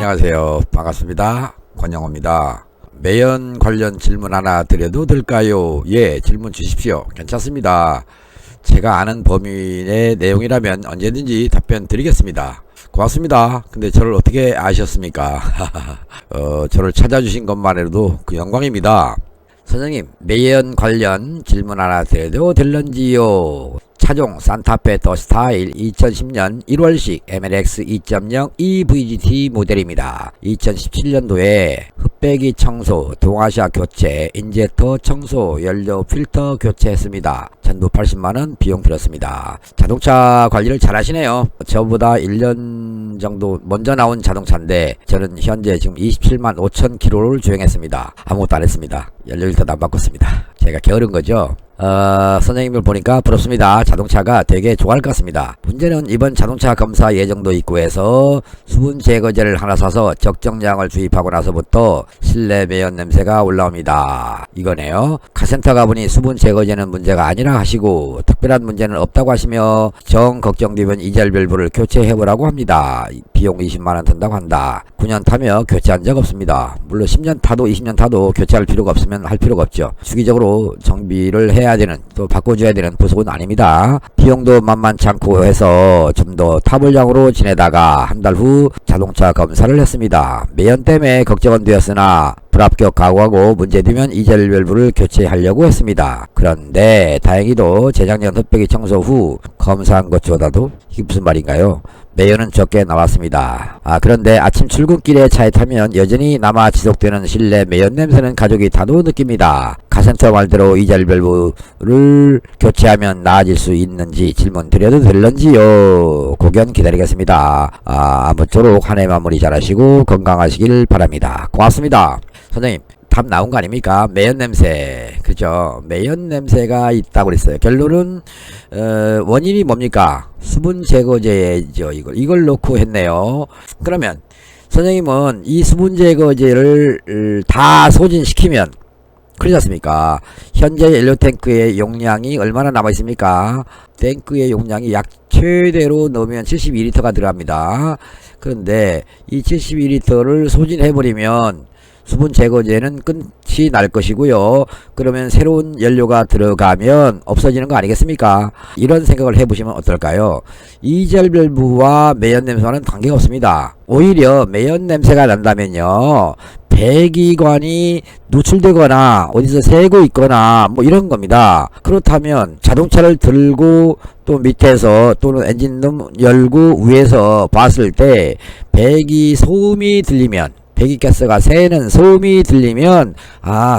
안녕하세요. 반갑습니다. 권영호입니다. 매연 관련 질문 하나 드려도 될까요? 예, 질문 주십시오. 괜찮습니다. 제가 아는 범위 내 내용이라면 언제든지 답변 드리겠습니다. 고맙습니다. 근데 저를 어떻게 아셨습니까? 저를 찾아주신 것만 해도 그 영광입니다. 선생님, 매연 관련 질문 하나 드려도 될런지요? 차종 산타페 더 스타일 2010년 1월식 MLX 2.0 EVGT 모델입니다. 2017년도에 흑배기 청소, 동아시아 교체, 인젝터 청소, 연료 필터 교체했습니다. 전부 80만원 비용 들었습니다. 자동차 관리를 잘 하시네요. 저보다 1년 정도 먼저 나온 자동차인데 저는 현재 지금 27만 5천 킬로를 주행했습니다. 아무것도 안 했습니다. 연료 필터도 안 바꿨습니다. 제가 게으른 거죠. 선생님을 보니까 부럽습니다. 자동차가 되게 좋아할 것 같습니다. 문제는 이번 자동차 검사 예정도 있고 해서 수분 제거제를 하나 사서 적정량을 주입하고 나서부터 실내 매연 냄새가 올라옵니다. 이거네요. 카센터 가보니 수분 제거제는 문제가 아니라 하시고 특별한 문제는 없다고 하시며 정 걱정되면 이젤 밸브를 교체해보라고 합니다. 비용 20만원 든다고 한다. 9년 타며 교체한 적 없습니다. 물론 10년 타도 20년 타도 교체할 필요가 없으면 할 필요가 없죠. 주기적으로 정비를 해야 되는, 또 바꿔줘야 되는 부속은 아닙니다. 비용도 만만치 않고 해서 좀 더 타볼량으로 지내다가 한 달 후 자동차 검사를 했습니다. 매연 때문에 걱정은 되었으나 불합격 각오하고 문제되면 이젤 밸브를 교체하려고 했습니다. 그런데 다행히도 재작년 흑배기 청소 후 검사한 것보다도 이게 무슨 말인가요? 매연은 적게 나왔습니다. 그런데 아침 출근길에 차에 타면 여전히 남아 지속되는 실내 매연 냄새는 가족이 다도 느낍니다. 카센터 말대로 이젤 밸브를 교체하면 나아질 수 있는지 질문 드려도 될런지요? 고견 기다리겠습니다. 아무쪼록 한 해 마무리 잘하시고 건강하시길 바랍니다. 고맙습니다. 선생님, 답 나온 거 아닙니까? 매연 냄새. 그죠? 매연 냄새가 있다고 그랬어요. 결론은 원인이 뭡니까? 수분 제거제죠. 이걸 놓고 했네요. 그러면 선생님은 이 수분 제거제를 다 소진시키면 그렇지 않습니까? 현재 연료 탱크의 용량이 얼마나 남아 있습니까? 탱크의 용량이 약 최대로 넣으면 72리터가 들어갑니다. 그런데 이 72리터를 소진해버리면 수분 제거제는 끝이 날 것이고요. 그러면 새로운 연료가 들어가면 없어지는 거 아니겠습니까? 이런 생각을 해보시면 어떨까요? 이젤 밸브와 매연 냄새와는 관계가 없습니다. 오히려 매연 냄새가 난다면요, 배기관이 누출되거나 어디서 새고 있거나 뭐 이런 겁니다. 그렇다면 자동차를 들고 또 밑에서 또는 엔진룸 열고 위에서 봤을 때 배기 소음이 들리면, 배기가스가 새는 소음이 들리면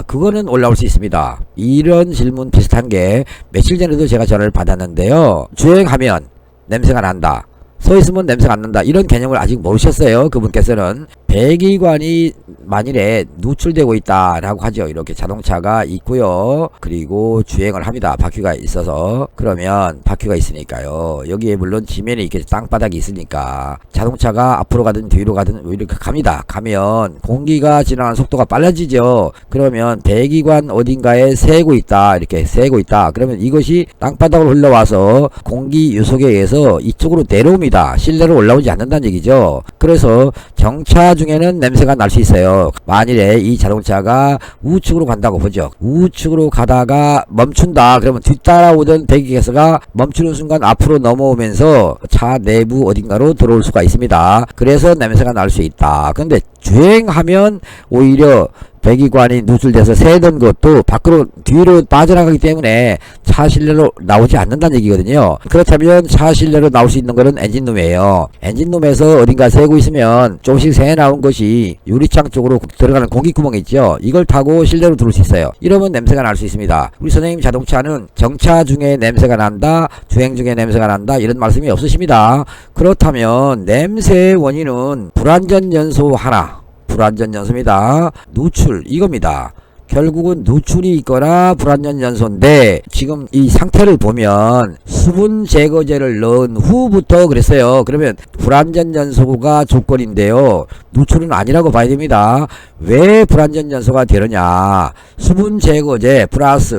그거는 올라올 수 있습니다. 이런 질문 비슷한 게 며칠 전에도 제가 전화를 받았는데요. 주행하면 냄새가 난다, 서 있으면 냄새가 안 난다, 이런 개념을 아직 모르셨어요. 그분께서는 배기관이 만일에 누출되고 있다라고 하죠. 이렇게 자동차가 있고요. 그리고 주행을 합니다. 바퀴가 있어서. 그러면 바퀴가 있으니까요. 여기에 물론 지면에 이렇게 땅바닥이 있으니까 자동차가 앞으로 가든 뒤로 가든 이렇게 갑니다. 가면 공기가 지나가는 속도가 빨라지죠. 그러면 배기관 어딘가에 새고 있다, 이렇게 새고 있다. 그러면 이것이 땅바닥으로 흘러와서 공기 유속에 의해서 이쪽으로 내려옵니다. 실내로 올라오지 않는다는 얘기죠. 그래서 정차 중에는 냄새가 날 수 있어요. 만일에 이 자동차가 우측으로 간다고 보죠. 우측으로 가다가 멈춘다. 그러면 뒤따라오던 배기가스가 멈추는 순간 앞으로 넘어오면서 차 내부 어딘가로 들어올 수가 있습니다. 그래서 냄새가 날 수 있다. 그런데 주행하면 오히려 배기관이 누출돼서 새던 것도 밖으로 뒤로 빠져나가기 때문에 차 실내로 나오지 않는다는 얘기거든요. 그렇다면 차 실내로 나올 수 있는 것은 엔진룸이에요. 엔진룸에서 어딘가 새고 있으면 조금씩 새 나온 것이 유리창 쪽으로 들어가는 공기구멍이 있죠. 이걸 타고 실내로 들어올 수 있어요. 이러면 냄새가 날 수 있습니다. 우리 선생님 자동차는 정차 중에 냄새가 난다, 주행 중에 냄새가 난다, 이런 말씀이 없으십니다. 그렇다면 냄새의 원인은 불완전 연소 하나, 불완전 연소입니다. 누출, 이겁니다. 결국은 누출이 있거나 불완전 연소인데 지금 이 상태를 보면 수분 제거제를 넣은 후부터 그랬어요. 그러면 불완전 연소가 조건인데요, 누출은 아니라고 봐야 됩니다. 왜 불완전 연소가 되느냐? 수분 제거제 플러스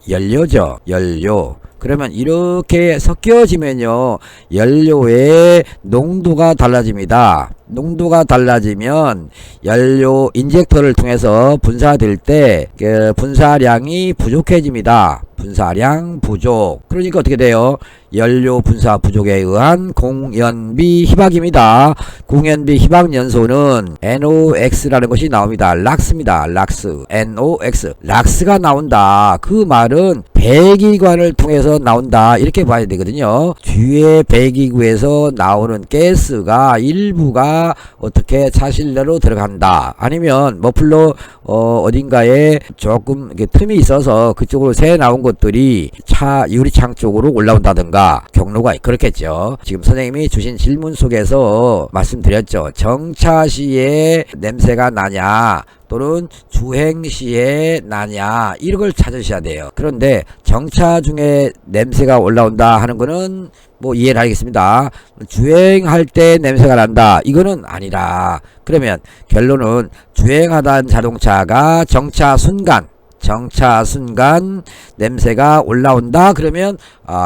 연료죠. 연료. 그러면 이렇게 섞여지면요, 연료의 농도가 달라집니다. 농도가 달라지면 연료 인젝터를 통해서 분사될 때 그 분사량이 부족해집니다. 분사량 부족. 그러니까 어떻게 돼요? 연료 분사 부족에 의한 공연비 희박입니다. 공연비 희박 연소는 NOx라는 것이 나옵니다. 락스입니다. 락스. NOx. 락스가 나온다. 그 말은 배기관을 통해서 나온다. 이렇게 봐야 되거든요. 뒤에 배기구에서 나오는 가스가 일부가 어떻게 차실내로 들어간다. 아니면 머플러 어딘가에 조금 틈이 있어서 그쪽으로 새 나온 것들이 차 유리창 쪽으로 올라온다든가 경로가 그렇겠죠. 지금 선생님이 주신 질문 속에서 말씀드렸죠. 정차 시에 냄새가 나냐 또는 주행 시에 나냐 이런 걸 찾으셔야 돼요. 그런데 정차 중에 냄새가 올라온다 하는 거는 뭐 이해를 하겠습니다. 주행할 때 냄새가 난다 이거는 아니라, 그러면 결론은 주행하던 자동차가 정차 순간 냄새가 올라온다 그러면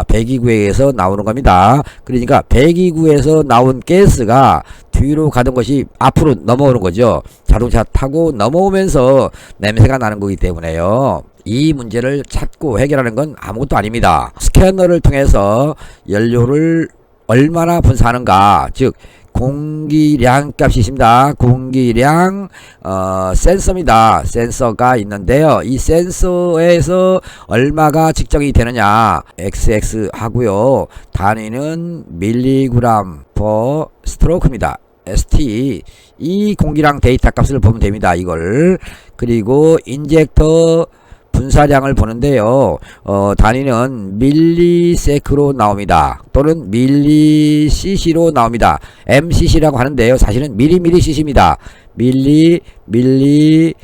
배기구에서 나오는 겁니다. 그러니까 배기구에서 나온 가스가 뒤로 가던 것이 앞으로 넘어오는 거죠. 자동차 타고 넘어오면서 냄새가 나는 거기 때문에요. 이 문제를 찾고 해결하는 건 아무것도 아닙니다. 스캐너를 통해서 연료를 얼마나 분사하는가, 즉 공기량 값이 있습니다. 공기량 센서입니다. 센서가 있는데요. 이 센서에서 얼마가 측정이 되느냐 XX 하고요. 단위는 밀리그램 per 스트로크입니다. ST. 이 공기량 데이터 값을 보면 됩니다. 이걸. 그리고 인젝터 분사량을 보는데요. 단위는 밀리세크로 나옵니다. 또는 밀리cc로 나옵니다. MCC라고 하는데요. 사실은 밀리cc입니다. 밀리cc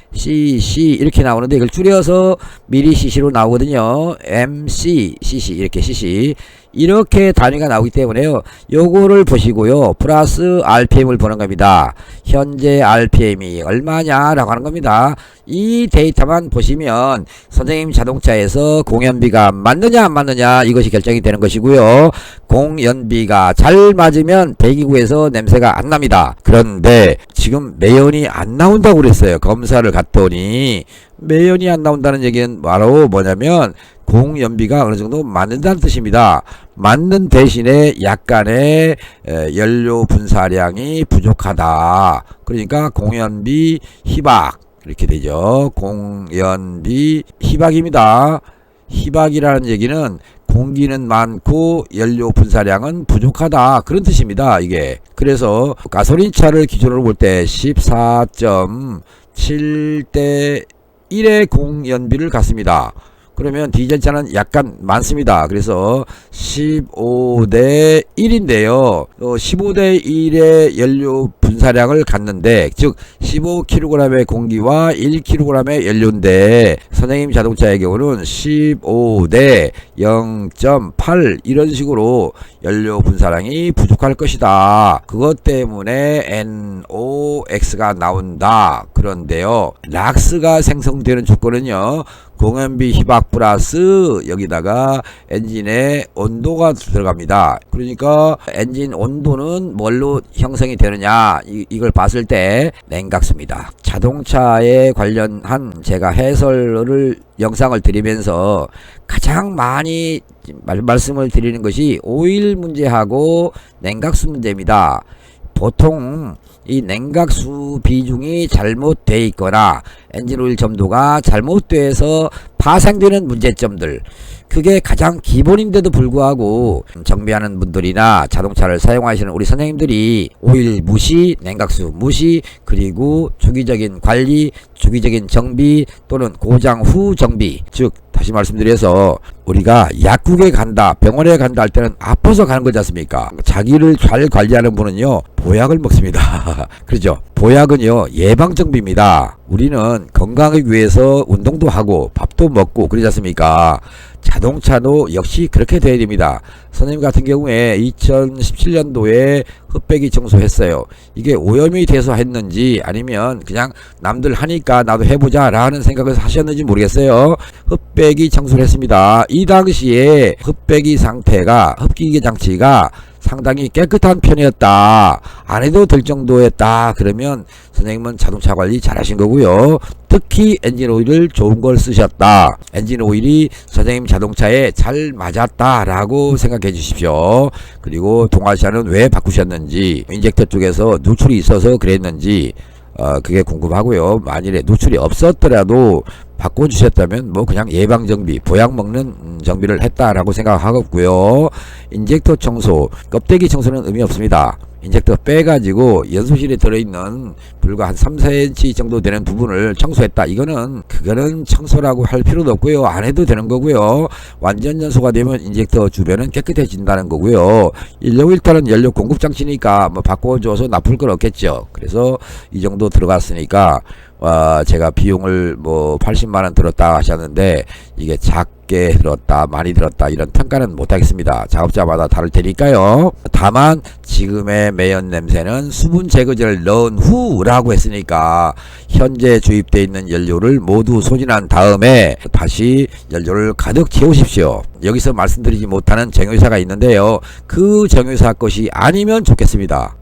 이렇게 나오는데 이걸 줄여서 밀리cc로 나오거든요. MCCC 이렇게 cc 이렇게 단위가 나오기 때문에요. 요거를 보시고요. 플러스 RPM을 보는 겁니다. 현재 RPM이 얼마냐라고 하는 겁니다. 이 데이터만 보시면 선생님 자동차에서 공연비가 맞느냐 안 맞느냐 이것이 결정이 되는 것이고요. 공연비가 잘 맞으면 배기구에서 냄새가 안 납니다. 그런데 지금 매연이 안 나온다고 그랬어요. 검사를 갔더니 매연이 안 나온다는 얘기는 바로 뭐냐면 공연비가 어느 정도 맞는다는 뜻입니다. 맞는 대신에 약간의 연료 분사량이 부족하다. 그러니까 공연비 희박 이렇게 되죠. 공연비 희박입니다. 희박이라는 얘기는 공기는 많고 연료 분사량은 부족하다 그런 뜻입니다. 이게 그래서 가솔린 차를 기준으로 볼 때 14.7대 1의 공연비를 갖습니다. 그러면 디젤차는 약간 많습니다. 그래서 15대 1인데요. 15대 1의 연료 분사량을 갖는데, 즉 15kg의 공기와 1kg의 연료인데 선생님 자동차의 경우는 15대 0.8 이런 식으로 연료 분사량이 부족할 것이다. 그것 때문에 NOx가 나온다. 그런데요, 락스가 생성되는 조건은요, 공연비 희박 플러스 여기다가 엔진의 온도가 들어갑니다. 그러니까 엔진 온도는 뭘로 형성이 되느냐 이걸 봤을 때 냉각수입니다. 자동차에 관련한 제가 해설을 영상을 드리면서 가장 많이 말씀을 드리는 것이 오일 문제하고 냉각수 문제입니다. 보통 이 냉각수 비중이 잘못되어 있거나 엔진 오일 점도가 잘못돼서 파생되는 문제점들, 그게 가장 기본인데도 불구하고 정비하는 분들이나 자동차를 사용하시는 우리 선생님들이 오일 무시, 냉각수 무시, 그리고 주기적인 관리, 주기적인 정비 또는 고장 후 정비, 즉 다시 말씀드려서 우리가 약국에 간다, 병원에 간다 할 때는 아파서 가는 거지 않습니까? 자기를 잘 관리하는 분은요, 보약을 먹습니다. 그렇죠? 보약은요, 예방정비입니다. 우리는 건강을 위해서 운동도 하고 밥도 먹고 그러지 않습니까? 자동차도 역시 그렇게 돼야 됩니다. 선생님 같은 경우에 2017년도에 흡배기 청소했어요. 이게 오염이 돼서 했는지 아니면 그냥 남들 하니까 나도 해보자 라는 생각을 하셨는지 모르겠어요. 흡배기 청소를 했습니다. 이 당시에 흡배기 상태가, 흡기계 장치가 상당히 깨끗한 편이었다, 안 해도 될 정도였다, 그러면 선생님은 자동차 관리 잘하신 거고요. 특히 엔진 오일을 좋은 걸 쓰셨다, 엔진 오일이 선생님 자동차에 잘 맞았다 라고 생각해 주십시오. 그리고 동아시아는 왜 바꾸셨는지, 인젝터 쪽에서 누출이 있어서 그랬는지 그게 궁금하고요. 만일에 누출이 없었더라도 바꿔주셨다면 뭐 그냥 예방정비, 보약 먹는 정비를 했다라고 생각하겠고요. 인젝터 청소, 껍데기 청소는 의미 없습니다. 인젝터 빼가지고 연소실에 들어있는 불과 한 3cm 정도 되는 부분을 청소했다, 그거는 청소라고 할 필요도 없고요. 안 해도 되는 거고요. 완전 연소가 되면 인젝터 주변은 깨끗해진다는 거고요. 연료 필터는 연료 공급 장치니까 뭐 바꿔줘서 나쁠 건 없겠죠. 그래서 이 정도 들어갔으니까 제가 비용을 뭐 80만원 들었다 하셨는데, 이게 작게 들었다 많이 들었다 이런 평가는 못하겠습니다. 작업자마다 다를 테니까요. 다만 지금의 매연 냄새는 수분 제거제를 넣은 후라고 했으니까 현재 주입되어 있는 연료를 모두 소진한 다음에 다시 연료를 가득 채우십시오. 여기서 말씀드리지 못하는 정유사가 있는데요, 그 정유사 것이 아니면 좋겠습니다.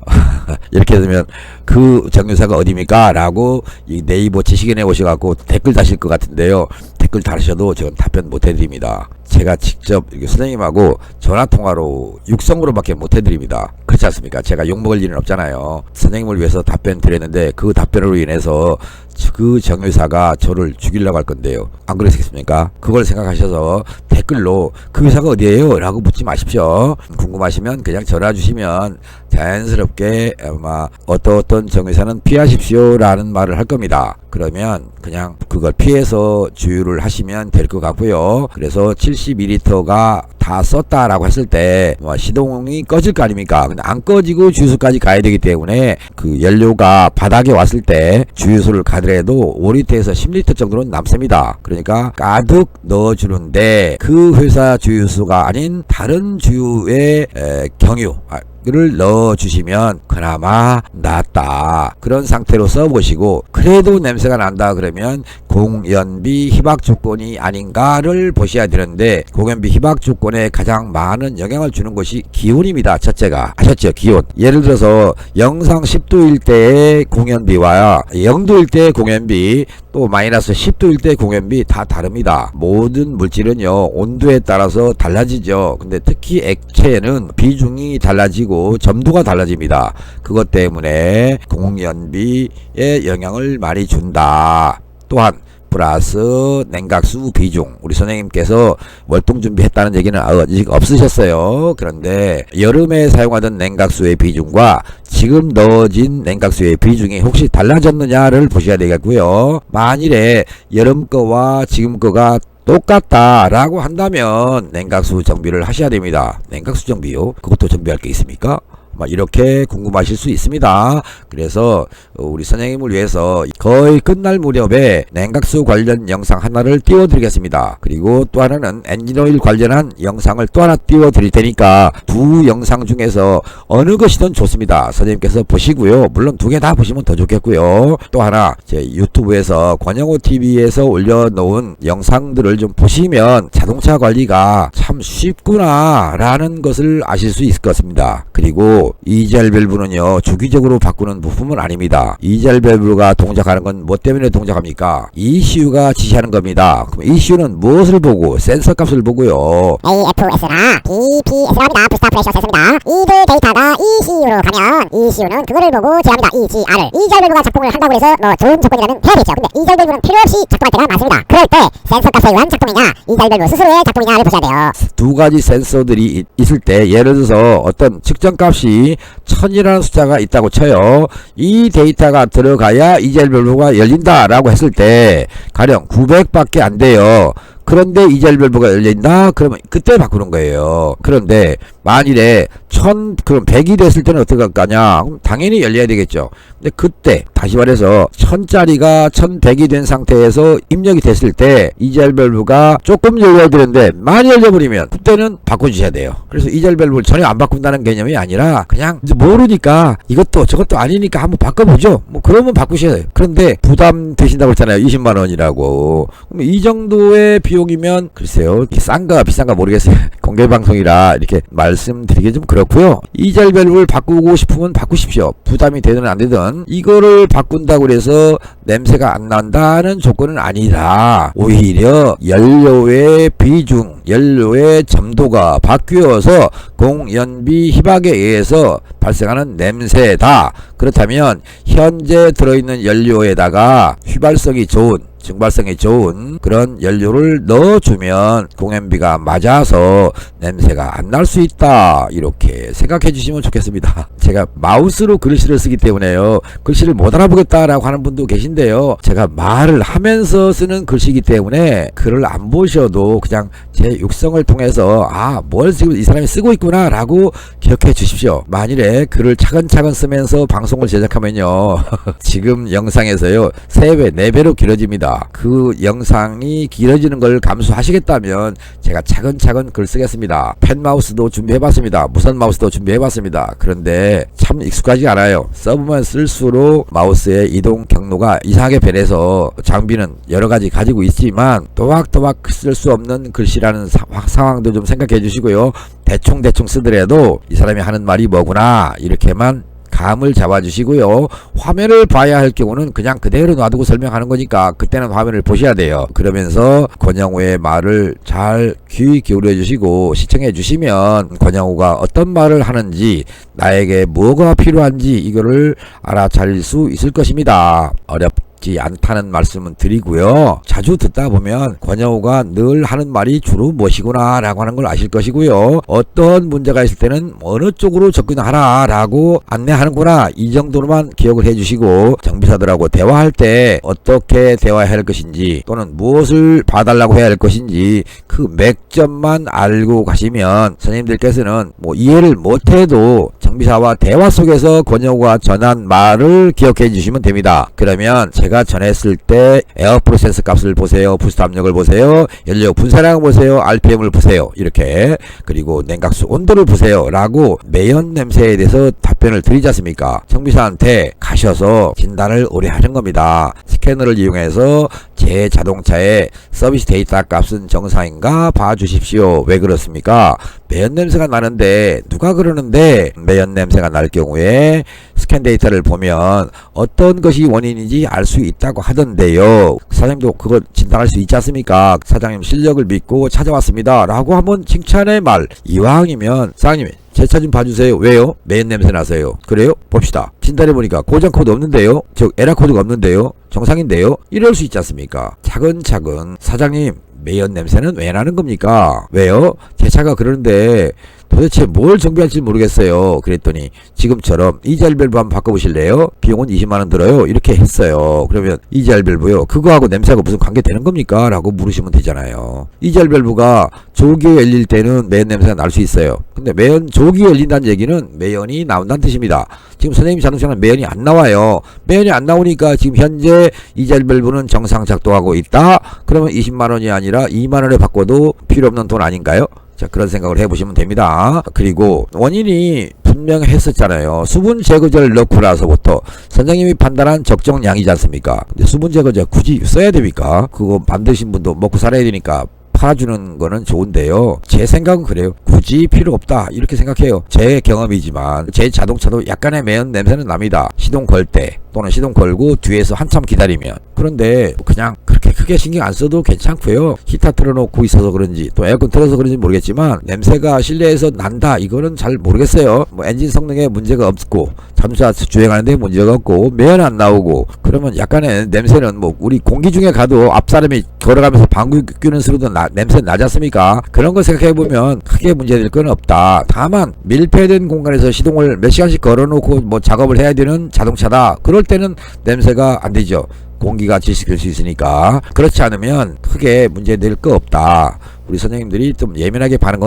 이렇게 되면 그 정유사가 어디입니까? 라고 이 네이버 지식인에 오셔갖고 댓글 다실 것 같은데요, 댓글 다르셔도 저는 답변 못 해드립니다. 제가 직접 선생님하고 전화통화로 육성으로밖에 못 해드립니다. 그렇지 않습니까? 제가 욕먹을 일은 없잖아요. 선생님을 위해서 답변 드렸는데 그 답변으로 인해서 그 정유사가 저를 죽이려고 할 건데요, 안 그러시겠습니까? 그걸 생각하셔서 댓글로 그 회사가 어디에요? 라고 묻지 마십시오. 궁금하시면 그냥 전화 주시면 자연스럽게 아마 어떤 정유사는 피하십시오 라는 말을 할 겁니다. 그러면 그냥 그걸 피해서 주유를 하시면 될 것 같고요. 그래서 72L가 다 썼다라고 했을 때 시동이 꺼질 거 아닙니까? 근데 안 꺼지고 주유소까지 가야 되기 때문에 그 연료가 바닥에 왔을 때 주유소를 가더라도 5L에서 10L 정도는 남습니다. 그러니까 가득 넣어주는데 그 회사 주유소가 아닌 다른 주유의 경유 를 넣어주시면 그나마 낫다, 그런 상태로 써보시고, 그래도 냄새가 난다 그러면 공연비 희박 조건이 아닌가를 보셔야 되는데, 공연비 희박 조건에 가장 많은 영향을 주는 것이 기온입니다. 첫째가 아셨죠? 기온. 예를 들어서 영상 10도일 때의 공연비와 0도일 때의 공연비, 또 마이너스 10도일 때 공연비 다 다릅니다. 모든 물질은요 온도에 따라서 달라지죠. 근데 특히 액체는 비중이 달라지고 점도가 달라집니다. 그것 때문에 공연비에 영향을 많이 준다. 또한 플러스 냉각수 비중, 우리 선생님께서 월동 준비했다는 얘기는 아직 없으셨어요. 그런데 여름에 사용하던 냉각수의 비중과 지금 넣어진 냉각수의 비중이 혹시 달라졌느냐를 보셔야 되겠고요. 만일에 여름 거와 지금 거가 똑같다라고 한다면 냉각수 정비를 하셔야 됩니다. 냉각수 정비요? 그것도 정비할 게 있습니까? 이렇게 궁금하실 수 있습니다. 그래서 우리 선생님을 위해서 거의 끝날 무렵에 냉각수 관련 영상 하나를 띄워드리겠습니다. 그리고 또 하나는 엔진오일 관련한 영상을 또 하나 띄워드릴 테니까 두 영상 중에서 어느 것이든 좋습니다. 선생님께서 보시고요. 물론 두 개 다 보시면 더 좋겠고요. 또 하나 제 유튜브에서 권영호TV에서 올려놓은 영상들을 좀 보시면 자동차 관리가 참 쉽구나 라는 것을 아실 수 있을 것 같습니다. 그리고 이젤 밸브는요 주기적으로 바꾸는 부품은 아닙니다. 이젤 밸브가 동작하는 건 뭐 때문에 동작합니까? ECU가 지시하는 겁니다. 그럼 ECU는 무엇을 보고? 센서 값을 보고요. AFS나 BPS라 합니다. 부스터 프레셔 센서입니다. 이들 데이터가 ECU로 가면 ECU는 그거를 보고 제어합니다. EGR을. 이젤 밸브가 작동을 한다고 해서 뭐 좋은 조건이라면 해야겠죠. 근데 이젤 밸브는 필요 없이 작동할 때가 많습니다. 그럴 때 센서 값에 의한 작동이냐, 이젤 밸브 스스로의 작동이냐를 보셔야 돼요. 두 가지 센서들이 있을 때, 예를 들어서 어떤 측정 값이 1000이라는 숫자가 있다고 쳐요. 이 데이터가 들어가야 이젤 밸브가 열린다라고 했을 때 가령 900밖에 안 돼요. 그런데 이젤 밸브가 열린다? 그러면 그때 바꾸는 거예요. 그런데 만일에 1000, 그럼 100이 됐을 때는 어떻게 할 거냐? 그럼 당연히 열려야 되겠죠. 근데 그때, 다시 말해서 1000짜리가 1100이 된 상태에서 입력이 됐을 때 이젤 밸브가 조금 열려야 되는데 많이 열려버리면 그때는 바꿔주셔야 돼요. 그래서 이젤 밸브를 전혀 안 바꾼다는 개념이 아니라 그냥 이제 모르니까 이것도 저것도 아니니까 한번 바꿔보죠. 뭐 그러면 바꾸셔야 돼요. 그런데 부담 되신다고 했잖아요. 20만원이라고. 그럼 이 정도의 비용 비용이면 글쎄요, 싼가 비싼가 모르겠어요. 공개방송이라 이렇게 말씀드리기 좀 그렇고요. 이젤 밸브를 바꾸고 싶으면 바꾸십시오. 부담이 되든 안 되든. 이거를 바꾼다고 해서 냄새가 안 난다는 조건은 아니다. 오히려 연료의 비중, 연료의 점도가 바뀌어서 공연비 희박에 의해서 발생하는 냄새다. 그렇다면 현재 들어있는 연료에다가 휘발성이 좋은, 증발성이 좋은 그런 연료를 넣어주면 공연비가 맞아서 냄새가 안 날 수 있다, 이렇게 생각해 주시면 좋겠습니다. 제가 마우스로 글씨를 쓰기 때문에요, 글씨를 못 알아보겠다라고 하는 분도 계신데요, 제가 말을 하면서 쓰는 글씨이기 때문에 글을 안 보셔도 그냥 제 육성을 통해서 뭘 지금 이 사람이 쓰고 있구나 라고 기억해 주십시오. 만일에 글을 차근차근 쓰면서 방송을 제작하면요 지금 영상에서요 3배 4배로 길어집니다. 그 영상이 길어지는 걸 감수하시겠다면 제가 차근차근 글 쓰겠습니다. 펜 마우스도 준비해봤습니다. 무선 마우스도 준비해봤습니다. 그런데 참 익숙하지 않아요. 써보면 쓸수록 마우스의 이동 경로가 이상하게 변해서 장비는 여러가지 가지고 있지만 또박또박 쓸 수 없는 글씨라는 상황도 좀 생각해 주시고요. 대충 쓰더라도 이 사람이 하는 말이 뭐구나 이렇게만 감을 잡아주시고요. 화면을 봐야 할 경우는 그냥 그대로 놔두고 설명하는 거니까 그때는 화면을 보셔야 돼요. 그러면서 권영우의 말을 잘 귀 기울여 주시고 시청해 주시면 권영우가 어떤 말을 하는지, 나에게 뭐가 필요한지 이거를 알아차릴 수 있을 것입니다. 어렵지 않다는 말씀은 드리고요. 자주 듣다 보면 권영우가 늘 하는 말이 주로 무엇이구나 라고 하는 걸 아실 것이고요. 어떤 문제가 있을 때는 어느 쪽으로 접근하라 라고 안내하는구나, 이 정도로만 기억을 해주시고 정비사들하고 대화할 때 어떻게 대화해야 할 것인지 또는 무엇을 봐달라고 해야 할 것인지 그 맥점만 알고 가시면 선생님들께서는 이해를 못해도 정비사와 대화 속에서 권영우가 전한 말을 기억해 주시면 됩니다. 그러면 제가 전했을 때 에어 프로세스 값을 보세요, 부스트 압력을 보세요, 연료 분사량을 보세요, RPM을 보세요, 이렇게, 그리고 냉각수 온도를 보세요 라고 매연 냄새에 대해서 답변을 드리지 않습니까? 정비사한테 가셔서 진단을 의뢰하는 겁니다. 스캐너를 이용해서 제 자동차의 서비스 데이터 값은 정상인가 봐주십시오. 왜 그렇습니까? 매연 냄새가 나는데, 누가 그러는데 매연 냄새가 날 경우에 스캔 데이터를 보면 어떤 것이 원인인지 알 수 있다고 하던데요. 사장님도 그거 진단할 수 있지 않습니까? 사장님 실력을 믿고 찾아왔습니다 라고 한번 칭찬의 말, 이왕이면 사장님 제 차 좀 봐주세요. 왜요? 매연 냄새 나서요. 그래요? 봅시다. 진단해보니까 고장 코드 없는데요, 즉 에러 코드가 없는데요, 정상인데요, 이럴 수 있지 않습니까? 차근차근 사장님 매연 냄새는 왜 나는 겁니까? 왜요? 제 차가 그러는데 도대체 뭘 정비할지 모르겠어요. 그랬더니 지금처럼 이젤 밸브 한번 바꿔보실래요? 비용은 20만원 들어요. 이렇게 했어요. 그러면 이젤 밸브요, 그거하고 냄새하고 무슨 관계 되는 겁니까? 라고 물으시면 되잖아요. 이젤 밸브가 조기에 열릴 때는 매연 냄새가 날 수 있어요. 근데 매연 조기에 열린다는 얘기는 매연이 나온다는 뜻입니다. 지금 선생님 자동차는 매연이 안 나와요. 매연이 안 나오니까 지금 현재 이젤 밸브는 정상 작동하고 있다. 그러면 20만원이 아니라 2만원에 바꿔도 필요 없는 돈 아닌가요? 자, 그런 생각을 해보시면 됩니다. 그리고 원인이 분명했었잖아요. 수분 제거제를 넣고 나서부터 선생님이 판단한 적정량이지 않습니까? 근데 수분 제거제 굳이 써야 됩니까? 그거 만드신 분도 먹고 살아야 되니까 팔아주는 거는 좋은데요, 제 생각은 그래요. 굳이 필요 없다 이렇게 생각해요. 제 경험이지만 제 자동차도 약간의 매연 냄새는 납니다. 시동 걸 때 또는 시동 걸고 뒤에서 한참 기다리면. 그런데 그냥 그렇게 크게 신경 안 써도 괜찮고요. 히터 틀어놓고 있어서 그런지 또 에어컨 틀어서 그런지 모르겠지만 냄새가 실내에서 난다, 이거는 잘 모르겠어요. 엔진 성능에 문제가 없고 자동차 주행하는데 문제가 없고 매연 안 나오고 그러면 약간의 냄새는 우리 공기 중에 가도 앞사람이 걸어가면서 방귀 뀌는 소리도 냄새 나지 않습니까? 그런 거 생각해보면 크게 문제될 건 없다. 다만 밀폐된 공간에서 시동을 몇 시간씩 걸어놓고 작업을 해야 되는 자동차다, 그럴 때는 냄새가 안 되죠. 공기가 질식될 수 있으니까. 그렇지 않으면 크게 문제될 거 없다. 우리 선생님들이 좀 예민하게 하는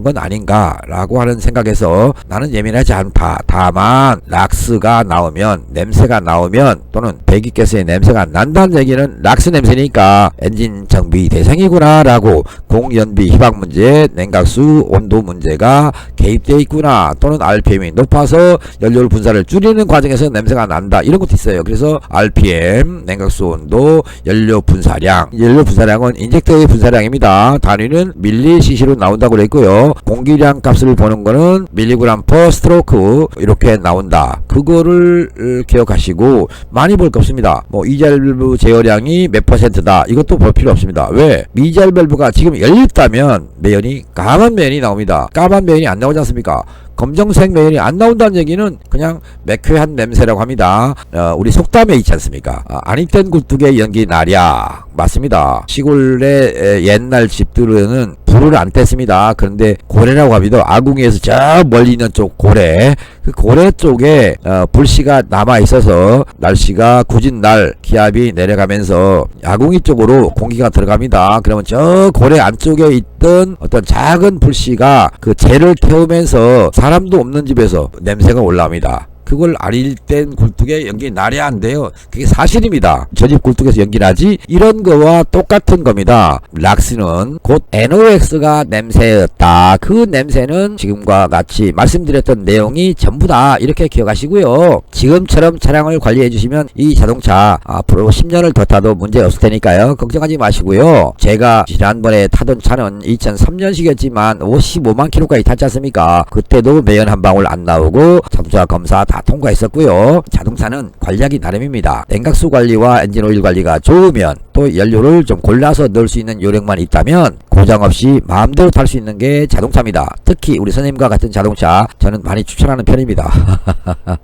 건 아닌가라고 하는 생각에서 나는 예민하지 않다. 다만 락스가 나오면, 냄새가 나오면, 또는 배기가스의 냄새가 난다는 얘기는 락스 냄새니까 엔진 정비 대상이구나 라고, 공연비 희박 문제, 냉각수 온도 문제가 개입되어 있구나, 또는 RPM이 높아서 연료 분사를 줄이는 과정에서 냄새가 난다, 이런 것도 있어요. 그래서 RPM, 냉각수 온도, 연료 분사량은 인젝터의 분사량입니다. 단위는 밀리cc로 나온다고 그랬고요. 공기량 값을 보는 거는 밀리그램 퍼 스트로크 이렇게 나온다. 그거를 기억하시고, 많이 볼 거 없습니다. 뭐 이젤밸브 제어량이 몇 %다, 이것도 볼 필요 없습니다. 왜? 이젤밸브가 지금 열렸다면 매연이, 까만 매연이 나옵니다. 까만 매연이 안 나오지 않습니까? 검정색 매연이 안 나온다는 얘기는 그냥 매쾌한 냄새라고 합니다. 우리 속담에 있지 않습니까? 아니땐 굴뚝에 연기 나랴. 맞습니다. 시골의 옛날 집들은 불을 안 뗐습니다. 그런데 고래라고 합니다. 아궁이에서 저 멀리 있는 쪽 고래, 그 고래 쪽에 불씨가 남아 있어서 날씨가 굳은 날 기압이 내려가면서 아궁이 쪽으로 공기가 들어갑니다. 그러면 저 고래 안쪽에 있던 어떤 작은 불씨가 그 재를 태우면서 사람도 없는 집에서 냄새가 올라옵니다. 그걸 아릴땐 굴뚝에 연기 나랴 한데요. 그게 사실입니다. 저 집 굴뚝에서 연기 나지? 이런 거와 똑같은 겁니다. 락스는 곧 NOx가 냄새였다. 그 냄새는 지금과 같이 말씀드렸던 내용이 전부다. 이렇게 기억하시고요. 지금처럼 차량을 관리해 주시면 이 자동차 앞으로 10년을 더 타도 문제 없을 테니까요. 걱정하지 마시고요. 제가 지난번에 타던 차는 2003년식이었지만 55만 킬로까지 탔지 않습니까? 그때도 매연 한 방울 안 나오고 자동차 검사 다 통과했었고요. 자동차는 관리하기 나름입니다. 냉각수 관리와 엔진 오일 관리가 좋으면, 또 연료를 좀 골라서 넣을 수 있는 요령만 있다면 고장 없이 마음대로 탈 수 있는 게 자동차입니다. 특히 우리 선생님과 같은 자동차 저는 많이 추천하는 편입니다.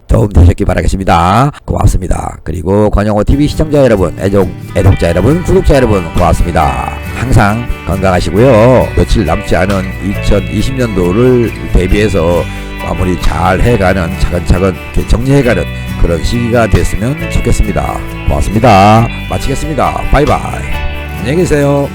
도움 되셨기 바라겠습니다. 고맙습니다. 그리고 권영호TV 시청자 여러분, 애독자 여러분, 구독자 여러분, 고맙습니다. 항상 건강하시고요. 며칠 남지 않은 2020년도를 대비해서 마무리 잘 해가는, 차근차근 정리해가는 그런 시기가 됐으면 좋겠습니다. 고맙습니다. 마치겠습니다. 바이바이. 안녕히 계세요.